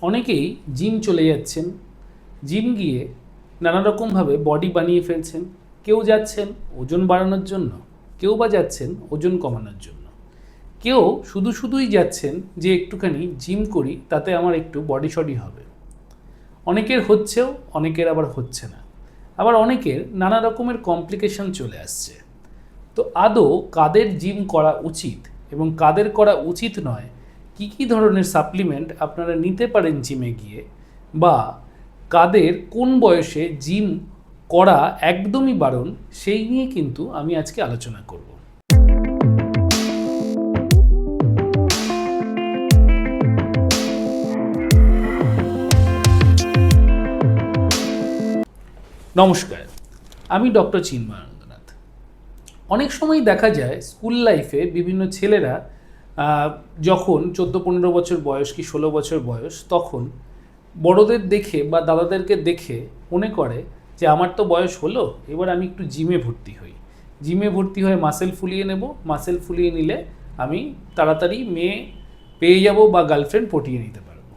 অনেকেই জিম চলে যাচ্ছেন, জিম গিয়ে নানা রকমভাবে বডি বানিয়ে ফেলছেন। কেউ যাচ্ছেন ওজন বাড়ানোর জন্য, কেউ বা যাচ্ছেন ওজন কমানোর জন্য, কেউ শুধুই যাচ্ছেন যে একটুখানি জিম করি তাতে আমার একটু বডি শডি হবে। অনেকের হচ্ছেও, অনেকের আবার হচ্ছে না, আবার অনেকের নানা রকমের কমপ্লিকেশন চলে আসছে। তো আদৌ কাদের জিম করা উচিত এবং কাদের করা উচিত নয়, কি ধরনের সাপ্লিমেন্ট আপনারা নিতে পারেন জিমে গিয়ে, বা কাদের কোন বয়সে জিম করা একদমই বারণ, সেই নিয়ে কিন্তু আমি আজকে আলোচনা করব। নমস্কার, আমি ডক্টর চিন্ময়ানন্দনাথ। অনেক সময় দেখা যায় স্কুল লাইফে বিভিন্ন ছেলেরা যখন 14-15 বছর বয়স কি 16 বছর বয়স, তখন বড়দের দেখে বা দাদাদেরকে দেখে মনে করে যে আমার তো বয়স হলো, এবার আমি একটু জিমে ভর্তি হই। জিমে ভর্তি হয়ে মাসেল ফুলিয়ে নেব, মাসেল ফুলিয়ে নিলে আমি তাড়াতাড়ি মেয়ে পেয়ে যাব বা গার্লফ্রেন্ড পটিয়ে নিতে পারবো।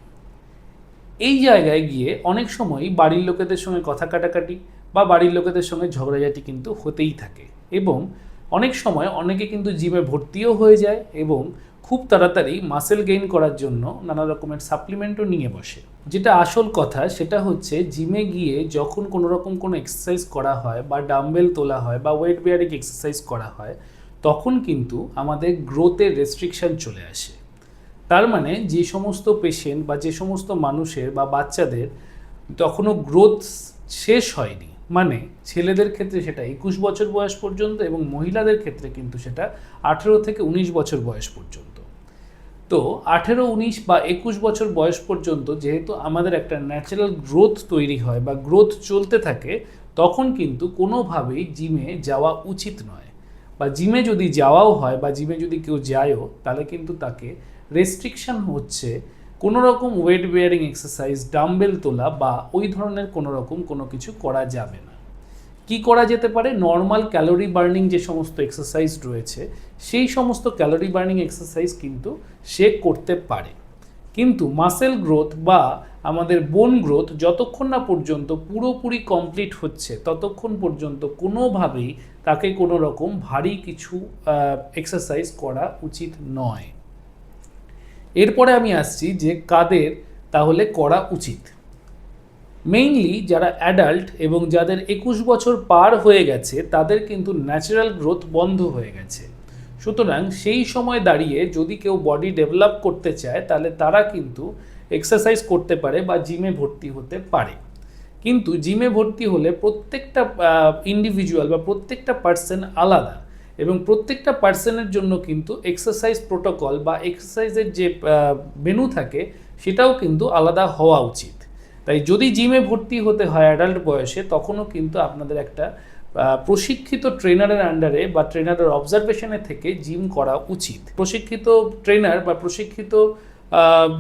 এই জায়গায় গিয়ে অনেক সময় বাড়ির লোকেদের সঙ্গে কথা কাটাকাটি বা বাড়ির লোকেদের সঙ্গে ঝগড়াঝাটি কিন্তু হতেই থাকে, এবং অনেক সময় অনেকে কিন্তু জিমে ভর্তিও হয়ে যায় এবং খুব তাড়াতাড়ি মাসেল গেইন করার জন্য নানা রকমের সাপ্লিমেন্টও নিয়ে বসে। যেটা আসল কথা সেটা হচ্ছে, জিমে গিয়ে যখন কোনো রকম কোনো এক্সারসাইজ করা হয় বা ডাম্বেল তোলা হয় বা ওয়েট বেয়ারিং এক্সারসাইজ করা হয়, তখন কিন্তু আমাদের গ্রোথের রেস্ট্রিকশান চলে আসে। তার মানে যে সমস্ত পেশেন্ট বা যে সমস্ত মানুষের বা বাচ্চাদের তখনও গ্রোথ শেষ হয়নি, মানে ছেলেদের ক্ষেত্রে সেটা 21 বছর বয়স পর্যন্ত এবং মহিলাদের ক্ষেত্রে কিন্তু সেটা 18 থেকে 19 বছর বয়স পর্যন্ত। তো 18, 19 বা 21 বছর বয়স পর্যন্ত যেহেতু আমাদের একটা ন্যাচারাল গ্রোথ তৈরি হয় বা গ্রোথ চলতে থাকে, তখন কিন্তু কোনোভাবেই জিমে যাওয়া উচিত নয়। বা জিমে যদি যাওয়াও হয় বা জিমে যদি কেউ যায়ও, তাহলে কিন্তু তাকে রেস্ট্রিকশান হচ্ছে কোনো রকম ওয়েট বেয়ারিং এক্সারসাইজ, ডাম্বেল তোলা বা ওই ধরনের কোনো রকম কোনো কিছু করা যাবে না। কি করা যেতে পারে? নর্মাল ক্যালোরি বার্নিং যে সমস্ত এক্সারসাইজ রয়েছে, সেই সমস্ত ক্যালোরি বার্নিং এক্সারসাইজ কিন্তু সে করতে পারে। কিন্তু মাসেল গ্রোথ বা আমাদের বোন গ্রোথ যতক্ষণ না পর্যন্ত পুরোপুরি কমপ্লিট হচ্ছে, ততক্ষণ পর্যন্ত কোনোভাবেই তাকে কোনো রকম ভারী কিছু এক্সারসাইজ করা উচিত নয়। এরপরে আমি আসছি যে কাদের তাহলে করা উচিত। মেইনলি যারা অ্যাডাল্ট এবং যাদের 21 বছর পার হয়ে গেছে, তাদের কিন্তু ন্যাচারাল গ্রোথ বন্ধ হয়ে গেছে। সুতরাং সেই সময় দাঁড়িয়ে যদি কেউ বডি ডেভেলপ করতে চায়, তাহলে তারা কিন্তু এক্সারসাইজ করতে পারে বা জিমে ভর্তি হতে পারে। কিন্তু জিমে ভর্তি হলে প্রত্যেকটা ইন্ডিভিজুয়াল বা প্রত্যেকটা পার্সন আলাদা, এবং প্রত্যেকটা পার্সনের জন্য কিন্তু এক্সারসাইজ প্রোটোকল বা এক্সারসাইজের যে মেনু থাকে, সেটাও কিন্তু আলাদা হওয়া উচিত। তাই যদি জিমে ভর্তি হতে হয় অ্যাডাল্ট বয়সে, তখনও কিন্তু আপনাদের একটা প্রশিক্ষিত ট্রেনারের আন্ডারে বা ট্রেনারের অবজারভেশনে থেকে জিম করা উচিত। প্রশিক্ষিত ট্রেনার বা প্রশিক্ষিত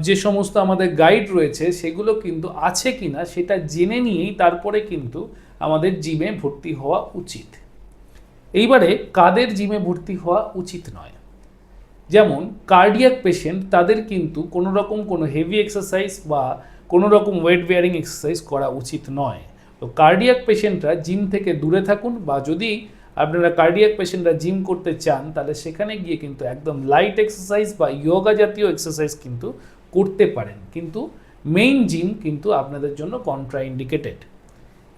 যে সমস্ত আমাদের গাইড রয়েছে, সেগুলো কিন্তু আছে কিনা সেটা জেনে নিয়েই তারপরে কিন্তু আমাদের জিমে ভর্তি হওয়া উচিত। এইবারে কাদের জিমে ভর্তি হওয়া উচিত নয়, যেমন কার্ডিয়াক পেশেন্ট, তাদের কিন্তু কোনো রকম কোনো হেভি এক্সারসাইজ বা কোনো রকম ওয়েট বেয়ারিং এক্সারসাইজ করা উচিত নয়। তো কার্ডিয়াক পেশেন্টরা জিম থেকে দূরে থাকুন, বা যদি আপনারা কার্ডিয়াক পেশেন্টরা জিম করতে চান, তাহলে সেখানে গিয়ে কিন্তু একদম লাইট এক্সারসাইজ বা ইয়োগা জাতীয় এক্সারসাইজ কিন্তু করতে পারেন, কিন্তু মেইন জিম কিন্তু আপনাদের জন্য কন্ট্রাইন্ডিকেটেড।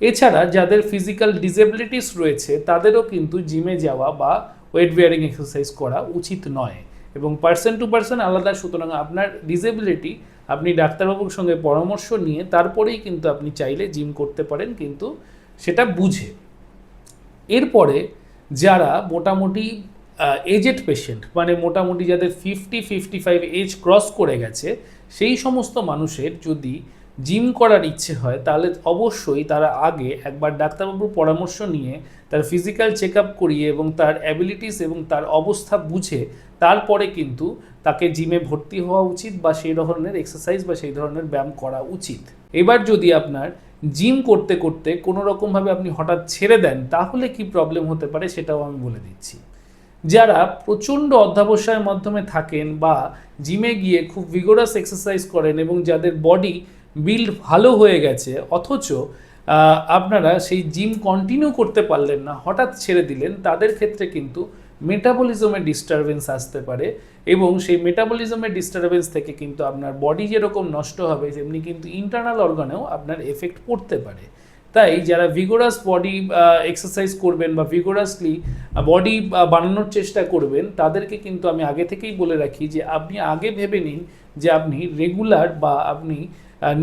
এছাড়া যাদের ফিজিক্যাল ডিসেবিলিটিস রয়েছে, তাদেরও কিন্তু জিমে যাওয়া বা ওয়েট বেয়ারিং এক্সারসাইজ করা উচিত নয়, এবং পার্সন টু পার্সন আলাদা। সুতরাং আপনার ডিসেবিলিটি আপনি ডাক্তারবাবুর সঙ্গে পরামর্শ নিয়ে তারপরেই কিন্তু আপনি চাইলে জিম করতে পারেন, কিন্তু সেটা বুঝে। এরপরে যারা মোটামুটি এজেড পেশেন্ট, মানে মোটামুটি যাদের 50-55 এজ ক্রস করে গেছে, সেই সমস্ত মানুষের যদি জিম করার ইচ্ছে হয়, তাহলে অবশ্যই তারা আগে একবার ডাক্তারবাবুর পরামর্শ নিয়ে তার ফিজিক্যাল চেক আপ করিয়ে এবং তার অ্যাবিলিটিস এবং তার অবস্থা বুঝে তারপরে কিন্তু তাকে জিমে ভর্তি হওয়া উচিত, বা সেই ধরনের এক্সারসাইজ বা সেই ধরনের ব্যায়াম করা উচিত। এবার যদি আপনার জিম করতে করতে কোনো রকমভাবে আপনি হঠাৎ ছেড়ে দেন, তাহলে কি প্রবলেম হতে পারে সেটাও আমি বলে দিচ্ছি। যারা প্রচণ্ড অধ্যাবসায়ের মাধ্যমে থাকেন বা জিমে গিয়ে খুব ভিগোরাস এক্সারসাইজ করেন এবং যাদের বডি বিল্ড ভালো হয়ে গেছে, অথচ আপনারা সেই জিম কন্টিনিউ করতে পারলেন না, হঠাৎ ছেড়ে দিলেন, তাদের ক্ষেত্রে কিন্তু মেটাবলিজমের ডিস্টারবেন্স আসতে পারে এবং সেই মেটাবলিজমের ডিস্টারবেন্স থেকে কিন্তু আপনার বডি যেরকম নষ্ট হবে তেমনি কিন্তু ইন্টারনাল অর্গানেও আপনার এফেক্ট পড়তে পারে। তাই যারা ভিগোরাস বডি এক্সারসাইজ করবেন বা ভিগোরাসলি বডি বানানোর চেষ্টা করবেন, তাদেরকে কিন্তু আমি আগে থেকেই বলে রাখি যে আপনি আগে ভেবে নিন যে আপনি রেগুলার বা আপনি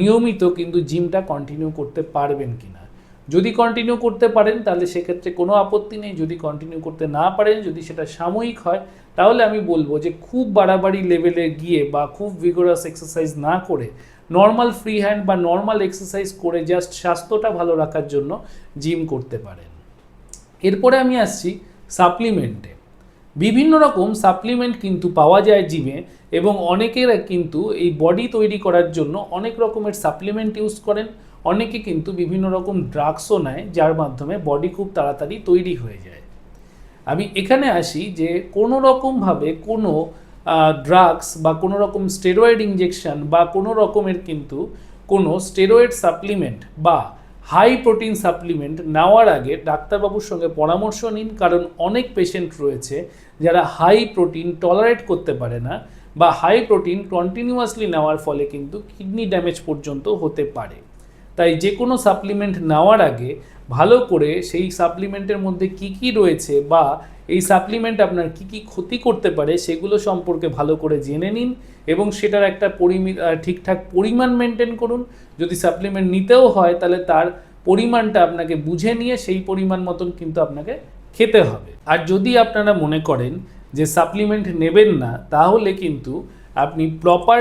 নিয়মিত কিন্তু জিমটা কন্টিনিউ করতে পারবেন কিনা। যদি কন্টিনিউ করতে পারেন তাহলে সেক্ষেত্রে কোনো আপত্তি নেই, যদি কন্টিনিউ করতে না পারেন, যদি সেটা সাময়িক হয়, তাহলে আমি বলবো যে খুব বাড়াবাড়ি লেভেলে গিয়ে বা খুব ভিগোরাস এক্সারসাইজ না করে নর্মাল ফ্রি হ্যান্ড বা নর্মাল এক্সারসাইজ করে জাস্ট স্বাস্থ্যটা ভালো রাখার জন্য জিম করতে পারেন। এরপরে আমি আসছি সাপ্লিমেন্টে। বিভিন্ন রকম সাপ্লিমেন্ট কিন্তু পাওয়া যায় জিমে এবং অনেকেরা কিন্তু এই বডি তৈরি করার জন্য অনেক রকমের সাপ্লিমেন্ট ইউজ করেন, অনেকে কিন্তু বিভিন্ন রকম ড্রাগসও নেয় যার মাধ্যমে বডি খুব তাড়াতাড়ি তৈরি হয়ে যায়। আমি এখানে আসি যে কোনো রকমভাবে কোনো ড্রাগস বা কোনো রকম স্টেরয়েড ইঞ্জেকশন বা কোনো রকমের কিন্তু কোনো স্টেরয়েড সাপ্লিমেন্ট বা হাই প্রোটিন সাপ্লিমেন্ট নেওয়ার আগে ডাক্তারবাবুর সঙ্গে পরামর্শ নিন, কারণ অনেক পেশেন্ট রয়েছে যারা হাই প্রোটিন টলারেট করতে পারে না বা হাই প্রোটিন কন্টিনিউয়াসলি নেওয়ার ফলে কিন্তু কিডনি ড্যামেজ পর্যন্ত হতে পারে। তাই যে কোনো সাপ্লিমেন্ট নেওয়ার আগে ভালো করে সেই সাপ্লিমেন্টের মধ্যে কি কি রয়েছে বা এই সাপ্লিমেন্ট আপনার কি কি ক্ষতি করতে পারে সেগুলো সম্পর্কে ভালো করে জেনে নিন এবং সেটার একটা ঠিকঠাক পরিমাণ মেনটেন করুন। যদি সাপ্লিমেন্ট নিতেও হয় তাহলে তার পরিমাণটা আপনাকে বুঝে নিয়ে সেই পরিমাণ মতন কিন্তু আপনাকে খেতে হবে। আর যদি আপনারা মনে করেন যে সাপ্লিমেন্ট নেবেন না, তাহলে কিন্তু আপনি প্রপার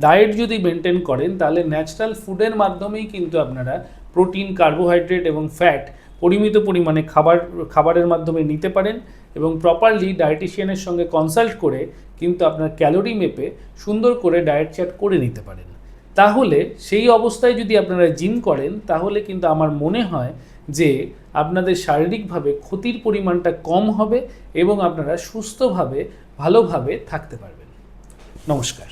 ডায়েট যদি মেনটেন করেন তাহলে ন্যাচারাল ফুডের মাধ্যমেই কিন্তু আপনারা প্রোটিন, কার্বোহাইড্রেট এবং ফ্যাট পরিমিত পরিমাণে খাবারের মাধ্যমে নিতে পারেন এবং প্রপারলি ডায়েটিশিয়ানের সঙ্গে কনসাল্ট করে কিন্তু আপনার ক্যালোরি মেপে সুন্দর করে ডায়েট চার্ট করে নিতে পারেন। তাহলে সেই অবস্থায় যদি আপনারা জিম করেন তাহলে কিন্তু আমার মনে হয় যে আপনাদের শারীরিকভাবে ক্ষতির পরিমাণটা কম হবে এবং আপনারা সুস্থভাবে ভালোভাবে থাকতে পারবেন। নমস্কার।